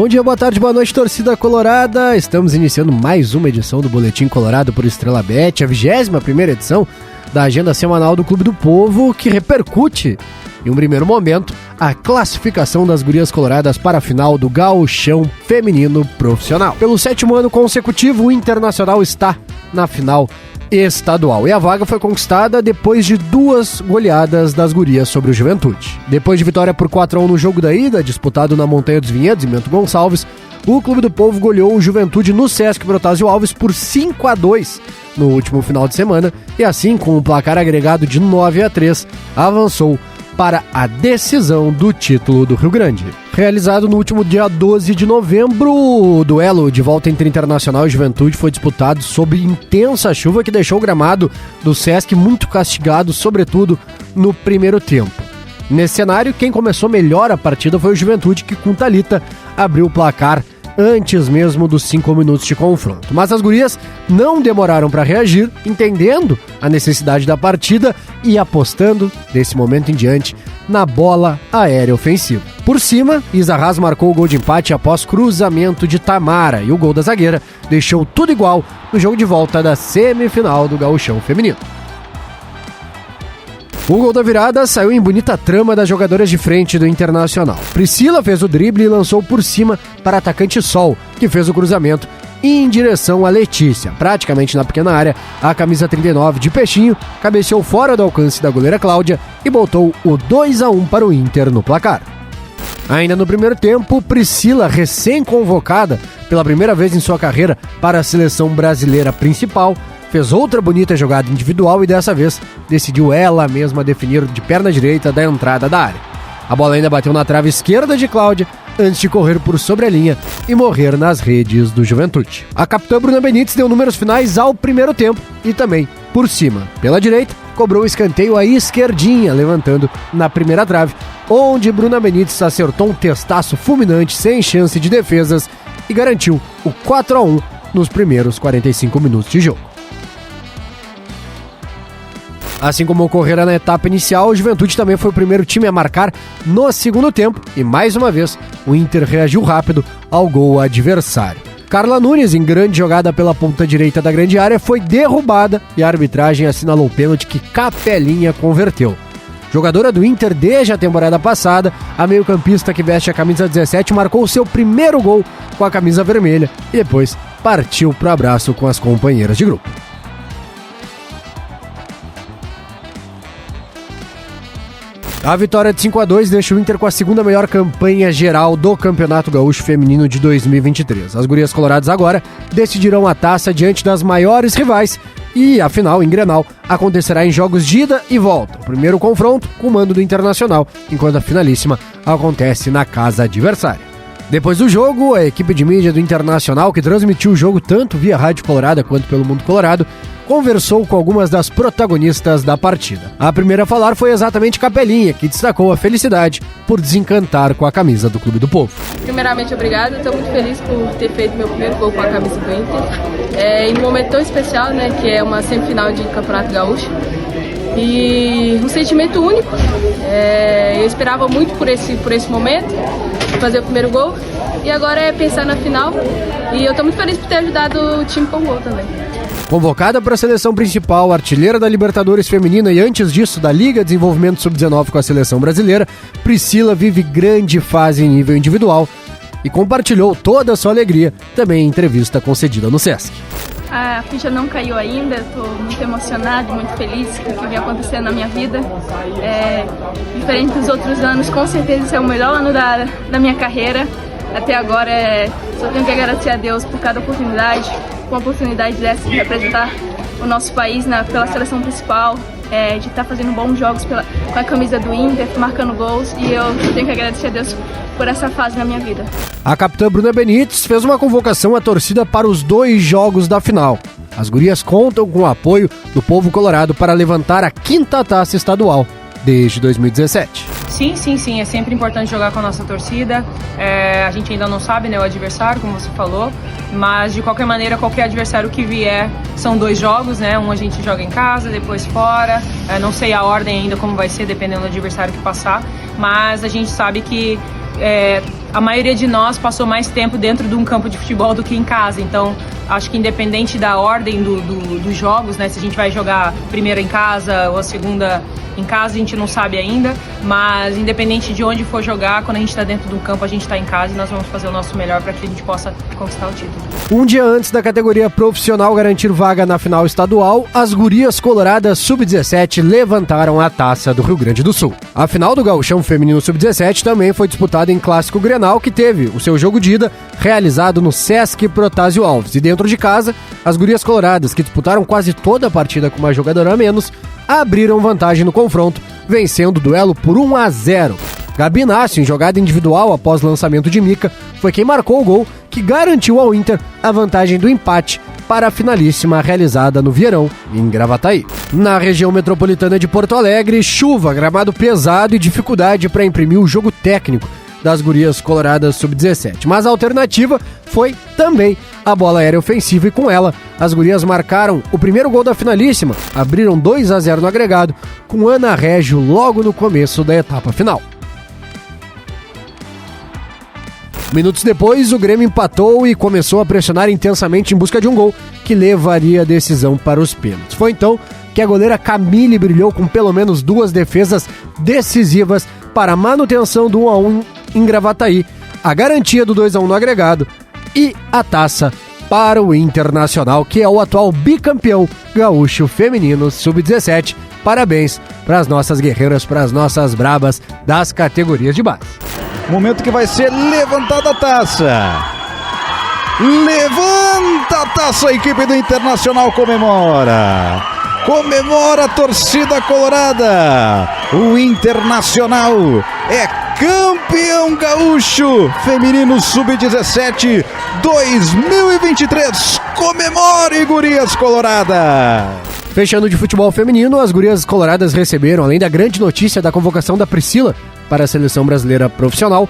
Bom dia, boa tarde, boa noite, torcida colorada. Estamos iniciando mais uma edição do Boletim Colorado por Estrela Bet, a 21ª edição da agenda semanal do Clube do Povo, que repercute, em um primeiro momento, a classificação das gurias coloradas para a final do Gauchão Feminino Profissional. Pelo 7º ano consecutivo, o Internacional está na final estadual. E a vaga foi conquistada depois de 2 goleadas das gurias sobre o Juventude. Depois de vitória por 4-1 no jogo da ida, disputado na Montanha dos Vinhedos, em Bento Gonçalves, o Clube do Povo goleou o Juventude no Sesc Protásio Alves por 5-2 no último final de semana e assim, com um placar agregado de 9-3, avançou para a decisão do título do Rio Grande. Realizado no último dia 12 de novembro, o duelo de volta entre Internacional e Juventude foi disputado sob intensa chuva que deixou o gramado do Sesc muito castigado, sobretudo no primeiro tempo. Nesse cenário, quem começou melhor a partida foi o Juventude, que com Thalita abriu o placar antes mesmo dos 5 minutos de confronto. Mas as gurias não demoraram para reagir, entendendo a necessidade da partida e apostando, desse momento em diante, na bola aérea ofensiva. Por cima, Isa Haas marcou o gol de empate após cruzamento de Tamara, e o gol da zagueira deixou tudo igual no jogo de volta da semifinal do Gauchão Feminino. O gol da virada saiu em bonita trama das jogadoras de frente do Internacional. Priscila fez o drible e lançou por cima para a atacante Sol, que fez o cruzamento em direção a Letícia. Praticamente na pequena área, a camisa 39 de Peixinho cabeceou fora do alcance da goleira Cláudia e botou o 2-1 para o Inter no placar. Ainda no primeiro tempo, Priscila, recém-convocada pela primeira vez em sua carreira para a seleção brasileira principal, fez outra bonita jogada individual e dessa vez decidiu ela mesma definir de perna direita da entrada da área. A bola ainda bateu na trave esquerda de Cláudia antes de correr por sobre a linha e morrer nas redes do Juventude. A capitã Bruna Benites deu números finais ao primeiro tempo e também, por cima, pela direita, cobrou o escanteio à esquerdinha, levantando na primeira trave, onde Bruna Benites acertou um testaço fulminante sem chance de defesas e garantiu o 4-1 nos primeiros 45 minutos de jogo. Assim como ocorrera na etapa inicial, o Juventude também foi o primeiro time a marcar no segundo tempo e, mais uma vez, o Inter reagiu rápido ao gol adversário. Carla Nunes, em grande jogada pela ponta direita da grande área, foi derrubada e a arbitragem assinalou o pênalti que Capelinha converteu. Jogadora do Inter desde a temporada passada, a meio-campista que veste a camisa 17 marcou seu primeiro gol com a camisa vermelha e depois partiu para o abraço com as companheiras de grupo. A vitória de 5-2 deixa o Inter com a segunda melhor campanha geral do Campeonato Gaúcho Feminino de 2023. As gurias coloradas agora decidirão a taça diante das maiores rivais e a final, em Grenal, acontecerá em jogos de ida e volta. O primeiro confronto com o mando do Internacional, enquanto a finalíssima acontece na casa adversária. Depois do jogo, a equipe de mídia do Internacional, que transmitiu o jogo tanto via Rádio Colorada quanto pelo Mundo Colorado, conversou com algumas das protagonistas da partida. A primeira a falar foi exatamente Capelinha, que destacou a felicidade por desencantar com a camisa do Clube do Povo. Primeiramente, obrigada. Estou muito feliz por ter feito meu primeiro gol com a camisa do Inter. Em um momento tão especial, né, que é uma semifinal de Campeonato Gaúcho. E um sentimento único. Eu esperava muito por esse momento, fazer o primeiro gol. E agora é pensar na final. E eu estou muito feliz por ter ajudado o time com o gol também. Convocada para a seleção principal, artilheira da Libertadores Feminina e antes disso da Liga Desenvolvimento Sub-19 com a seleção brasileira, Priscila vive grande fase em nível individual e compartilhou toda a sua alegria também em entrevista concedida no Sesc. A ficha não caiu ainda, estou muito emocionada, muito feliz com o que vem acontecendo na minha vida. Diferente dos outros anos, com certeza esse é o melhor ano da minha carreira. Até agora, só tenho que agradecer a Deus por cada oportunidade, com a oportunidade dessa de representar o nosso país pela seleção principal, de estar fazendo bons jogos com a camisa do Inter, marcando gols, e eu tenho que agradecer a Deus por essa fase na minha vida. A capitã Bruna Benites fez uma convocação à torcida para os 2 jogos da final. As gurias contam com o apoio do povo colorado para levantar a 5ª taça estadual desde 2017. Sim, é sempre importante jogar com a nossa torcida. A gente ainda não sabe, né, o adversário, como você falou, mas de qualquer maneira, qualquer adversário que vier, são 2 jogos, né? Um a gente joga em casa, depois fora. Não sei a ordem ainda como vai ser, dependendo do adversário que passar, mas a gente sabe que a maioria de nós passou mais tempo dentro de um campo de futebol do que em casa, então acho que independente da ordem dos jogos, né, se a gente vai jogar a primeira em casa ou a segunda em casa, a gente não sabe ainda, mas independente de onde for jogar, quando a gente está dentro do campo, a gente está em casa e nós vamos fazer o nosso melhor para que a gente possa conquistar o título. Um dia antes da categoria profissional garantir vaga na final estadual, as gurias coloradas sub-17 levantaram a taça do Rio Grande do Sul. A final do Gauchão Feminino sub-17 também foi disputada em Clássico Grenal, que teve o seu jogo de ida realizado no Sesc Protásio Alves. E dentro de casa, as gurias coloradas, que disputaram quase toda a partida com uma jogadora a menos, abriram vantagem no confronto, vencendo o duelo por 1-0. Gabi Inácio, em jogada individual após lançamento de Mica, foi quem marcou o gol que garantiu ao Inter a vantagem do empate para a finalíssima realizada no Vieirão, em Gravataí. Na região metropolitana de Porto Alegre, chuva, gramado pesado e dificuldade para imprimir o jogo técnico das gurias coloradas sub-17. Mas a alternativa foi também a bola aérea ofensiva e com ela as gurias marcaram o primeiro gol da finalíssima, abriram 2-0 no agregado, com Ana Régio logo no começo da etapa final. Minutos depois, o Grêmio empatou e começou a pressionar intensamente em busca de um gol que levaria a decisão para os pênaltis. Foi então que a goleira Camille brilhou com pelo menos 2 defesas decisivas para a manutenção do 1-1 em Gravataí, a garantia do 2-1 no agregado e a taça para o Internacional, que é o atual bicampeão gaúcho feminino sub-17. Parabéns para as nossas guerreiras, para as nossas brabas das categorias de base. Momento que vai ser levantada a taça. Levanta a taça, a equipe do Internacional comemora. Comemora a torcida colorada. O Internacional é campeão gaúcho feminino sub-17 2023. Comemore, gurias coloradas. Fechando de futebol feminino, as gurias coloradas receberam, além da grande notícia da convocação da Priscila para a seleção brasileira profissional,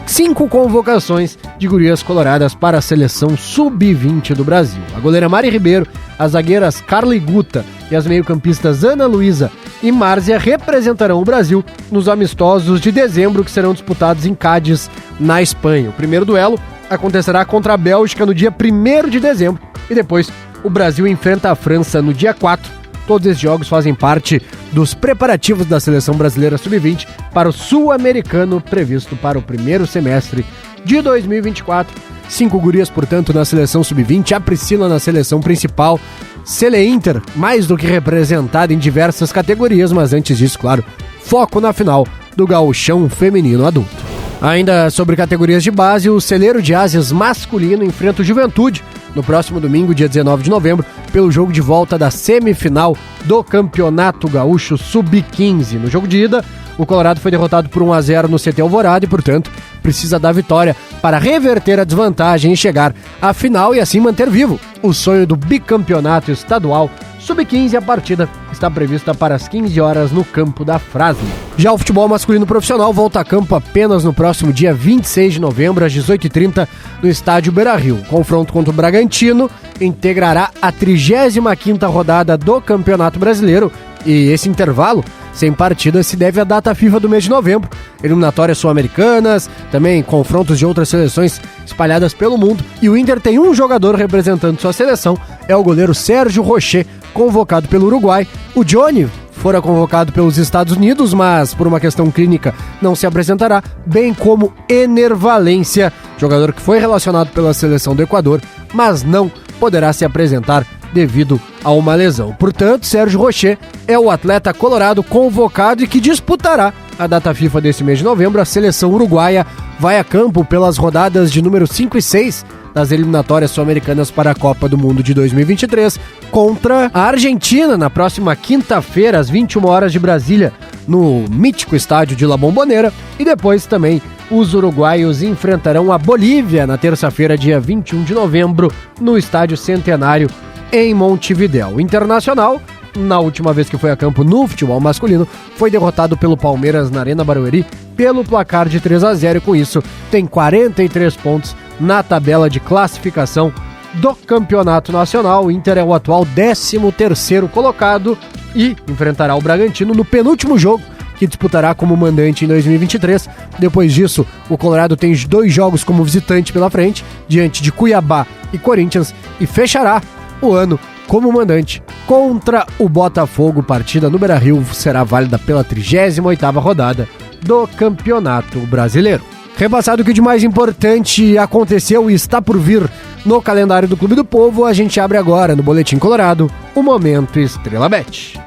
5 convocações de gurias coloradas para a seleção sub-20 do Brasil. A goleira Mari Ribeiro, as zagueiras Carla e Guta e as meio-campistas Ana Luísa e Márzia representarão o Brasil nos amistosos de dezembro que serão disputados em Cádiz, na Espanha. O primeiro duelo acontecerá contra a Bélgica no dia 1º de dezembro e depois o Brasil enfrenta a França no dia 4. Todos esses jogos fazem parte dos preparativos da seleção brasileira sub-20 para o sul-americano previsto para o primeiro semestre de 2024. 5 gurias, portanto, na seleção sub-20, a Priscila na seleção principal. Sele Inter, mais do que representada em diversas categorias, mas antes disso, claro, foco na final do Gauchão Feminino Adulto. Ainda sobre categorias de base, o Celeiro de Ásias masculino enfrenta o Juventude no próximo domingo, dia 19 de novembro, pelo jogo de volta da semifinal do Campeonato Gaúcho Sub-15. No jogo de ida, o Colorado foi derrotado por 1-0 no CT Alvorada e, portanto, precisa da vitória para reverter a desvantagem e chegar à final e assim manter vivo o sonho do bicampeonato estadual Sub-15. A partida está prevista para as 15 horas no campo da Frasle. Já o futebol masculino profissional volta a campo apenas no próximo dia 26 de novembro, às 18h30, no estádio Beira-Rio. O confronto contra o Bragantino integrará a 35ª rodada do Campeonato Brasileiro e esse intervalo sem partida se deve à data FIFA do mês de novembro, eliminatórias sul-americanas, também confrontos de outras seleções espalhadas pelo mundo, e o Inter tem um jogador representando sua seleção, é o goleiro Sérgio Rocher, convocado pelo Uruguai. O Johnny fora convocado pelos Estados Unidos, mas por uma questão clínica não se apresentará, bem como Ener Valência, jogador que foi relacionado pela seleção do Equador, mas não poderá se apresentar devido a uma lesão. Portanto, Sérgio Rocher é o atleta colorado convocado e que disputará a data FIFA desse mês de novembro. A seleção uruguaia vai a campo pelas rodadas de número 5 e 6 das eliminatórias sul-americanas para a Copa do Mundo de 2023 contra a Argentina na próxima quinta-feira, às 21 horas de Brasília, no mítico estádio de La Bombonera, e depois também os uruguaios enfrentarão a Bolívia na terça-feira, dia 21 de novembro, no estádio Centenário em Montevidéu. O Internacional, na última vez que foi a campo no futebol masculino, foi derrotado pelo Palmeiras na Arena Barueri pelo placar de 3-0 e com isso tem 43 pontos na tabela de classificação do Campeonato Nacional. O Inter é o atual 13º colocado e enfrentará o Bragantino no penúltimo jogo que disputará como mandante em 2023. Depois disso, o Colorado tem 2 jogos como visitante pela frente, diante de Cuiabá e Corinthians, e fechará o ano como mandante contra o Botafogo. Partida no Beira-Rio será válida pela 38ª rodada do Campeonato Brasileiro. Repassado o que de mais importante aconteceu e está por vir no calendário do Clube do Povo, a gente abre agora no Boletim Colorado o Momento Estrela Bet.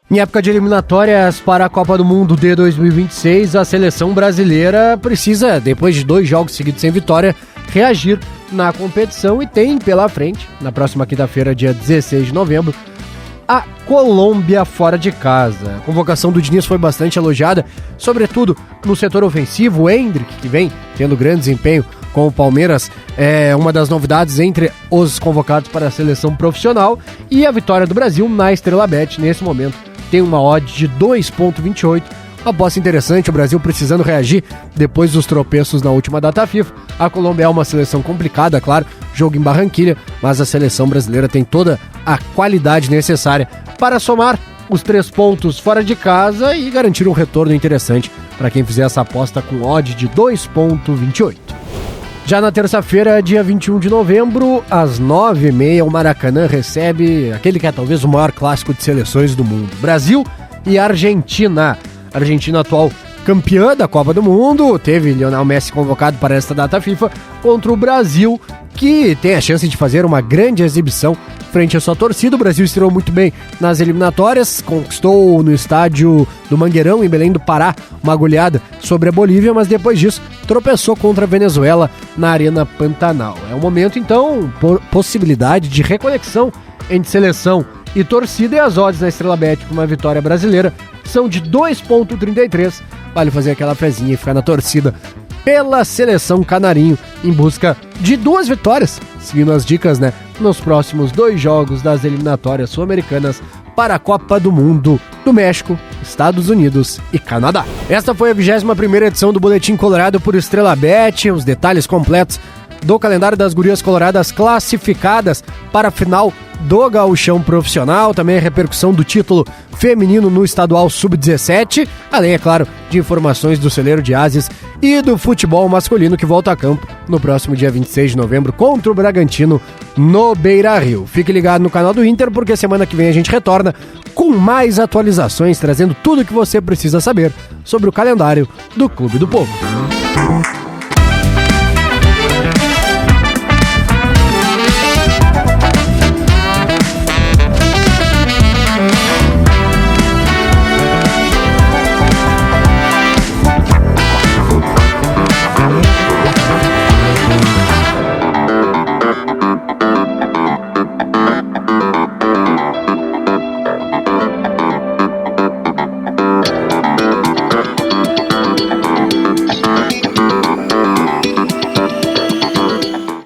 Em época de eliminatórias para a Copa do Mundo de 2026, a seleção brasileira precisa, depois de 2 jogos seguidos sem vitória, reagir na competição e tem pela frente, na próxima quinta-feira, dia 16 de novembro, a Colômbia fora de casa. A convocação do Diniz foi bastante elogiada, sobretudo no setor ofensivo. O Endrick, que vem tendo grande desempenho com o Palmeiras, é uma das novidades entre os convocados para a seleção profissional. E a vitória do Brasil na Estrela Bet, nesse momento, tem uma odd de 2,28. Uma aposta interessante, o Brasil precisando reagir depois dos tropeços na última data FIFA. A Colômbia é uma seleção complicada, claro, jogo em Barranquilha, mas a seleção brasileira tem toda a qualidade necessária para somar os 3 pontos fora de casa e garantir um retorno interessante para quem fizer essa aposta com odd de 2,28. Já na terça-feira, dia 21 de novembro, às 9h30, o Maracanã recebe aquele que é talvez o maior clássico de seleções do mundo: Brasil e Argentina. Argentina, atual campeã da Copa do Mundo, teve Lionel Messi convocado para esta data FIFA contra o Brasil, que tem a chance de fazer uma grande exibição frente à sua torcida. O Brasil estreou muito bem nas eliminatórias, conquistou no estádio do Mangueirão, em Belém do Pará, uma goleada sobre a Bolívia, mas depois disso tropeçou contra a Venezuela na Arena Pantanal. É um momento, então, possibilidade de reconexão entre seleção e torcida, e as odds na Estrela Bet para uma vitória brasileira são de 2,33. Vale fazer aquela fezinha e ficar na torcida pela seleção canarinho em busca de 2 vitórias, seguindo as dicas, né, nos próximos 2 jogos das eliminatórias sul-americanas para a Copa do Mundo do México, Estados Unidos e Canadá. Esta foi a 21ª edição do Boletim Colorado por Estrela Bet. Os detalhes completos do calendário das gurias coloradas classificadas para a final do Gauchão Profissional, também a repercussão do título feminino no estadual sub-17, além, é claro, de informações do celeiro de Ases e do futebol masculino, que volta a campo no próximo dia 26 de novembro contra o Bragantino no Beira-Rio. Fique ligado no canal do Inter, porque semana que vem a gente retorna com mais atualizações, trazendo tudo o que você precisa saber sobre o calendário do Clube do Povo.